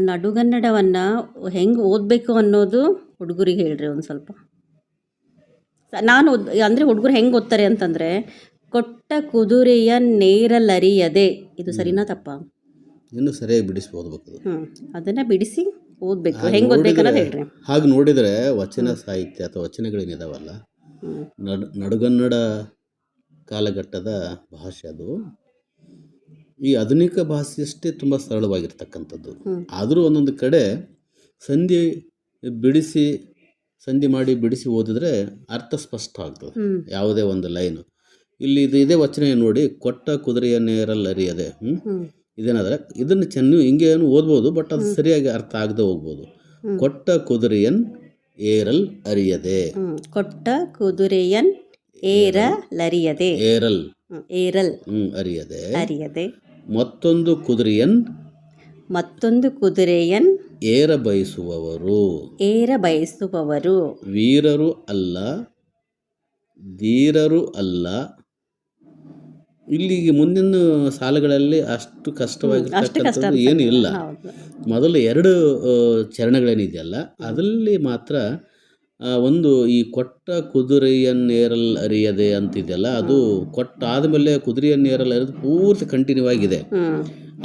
ನಡುಗನ್ನಡವನ್ನು ಹೆಂಗೆ ಓದಬೇಕು ಅನ್ನೋದು ಹುಡುಗರಿಗೆ ಹೇಳ್ರಿ ಒಂದು ಸ್ವಲ್ಪ. ನಾನು ಅಂದರೆ ಹುಡುಗರು ಹೆಂಗೆ ಓದ್ತಾರೆ ಅಂತಂದರೆ, ಕೊಟ್ಟ ಕುದುರೆಯ ನೇರಲರಿಯದೆ, ಇದು ಸರಿನಾ ತಪ್ಪಾ? ಇನ್ನೂ ಸರಿಯಾಗಿ ಬಿಡಿಸಿ ಓದಬೇಕು. ಅದನ್ನು ಬಿಡಿಸಿ ಓದಬೇಕು. ಹೆಂಗೆ ಓದ್ಬೇಕು ಅನ್ನೋದು ಹೇಳ್ರಿ. ಹಾಗೆ ನೋಡಿದರೆ ವಚನ ಸಾಹಿತ್ಯ ಅಥವಾ ವಚನಗಳೇನಿದಾವಲ್ಲ, ನಡುಗನ್ನಡ ಕಾಲಘಟ್ಟದ ಭಾಷೆ ಅದು ಈ ಆಧುನಿಕ ಭಾಷೆಯಷ್ಟೇ ತುಂಬ ಸರಳವಾಗಿರ್ತಕ್ಕಂಥದ್ದು. ಆದರೂ ಒಂದೊಂದು ಕಡೆ ಸಂಧಿ ಮಾಡಿ ಬಿಡಿಸಿ ಓದಿದ್ರೆ ಅರ್ಥ ಸ್ಪಷ್ಟ ಆಗ್ತದೆ, ಯಾವುದೇ ಒಂದು ಲೈನು. ಇಲ್ಲಿ ಇದೇ ವಚನ ನೋಡಿ, ಕೊಟ್ಟ ಕುದುರೆಯ ನೇರಲರಿಯದೆ, ಇದೇನಾದ್ರೆ ಇದನ್ನು ಹಿಂಗೆ ಓದ್ಬೋದು, ಬಟ್ ಅದು ಸರಿಯಾಗಿ ಅರ್ಥ ಆಗದೆ ಹೋಗ್ಬೋದು. ಕೊಟ್ಟ ಕುದುರೆಯನ್ ಏರಲ್ ಅರಿಯದೆ, ಕೊಟ್ಟ ಕುದುರೆಯನ್ ಏರಲರಿಯದೆ, ಏರಲ್ ಅರಿಯದೆ, ಮತ್ತೊಂದು ಕುದುರೆಯನ್ ಏರ ಬಯಸುವವರು ವೀರರು ಅಲ್ಲ ಧೀರರು ಅಲ್ಲ. ಇಲ್ಲಿಗೆ ಮುಂದಿನ ಸಾಲುಗಳಲ್ಲಿ ಅಷ್ಟು ಕಷ್ಟವಾಗಿರ್ತಕ್ಕಂಥದ್ದು ಏನು ಇಲ್ಲ. ಮೊದಲು 2 ಚರಣಗಳೇನಿದೆಯಲ್ಲ ಅದರಲ್ಲಿ ಮಾತ್ರ ಒಂದು ಈ ಕೊಟ್ಟ ಕುದುರೆಯನ್ನೇರಲ್ ಅರಿಯದೆ ಅಂತಿದೆಯಲ್ಲ, ಅದು ಕೊಟ್ಟಾದಮೇಲೆ ಕುದುರೆಯನ್ನೇರಲ್ ಅರಿದು ಪೂರ್ತಿ ಕಂಟಿನ್ಯೂ ಆಗಿದೆ.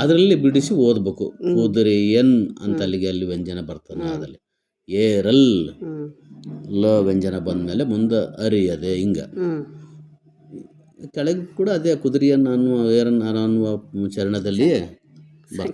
ಅದರಲ್ಲಿ ಬಿಡಿಸಿ ಓದಬೇಕು. ಕುದುರೆಯನ್ ಅಂತ ಅಲ್ಲಿ ವ್ಯಂಜನ ಬರ್ತಾನೆ, ಅದರಲ್ಲಿ ಏರಲ್ ಲ ವ್ಯಂಜನ ಬಂದಮೇಲೆ ಮುಂದೆ ಅರಿಯದೆ, ಹಿಂಗ ಕೆಳಗೆ ಕೂಡ ಅದೇ ಕುದುರೆಯನ್ ಅನ್ನುವ ಏರನ್ ಅನ್ನುವ ಚರಣದಲ್ಲಿ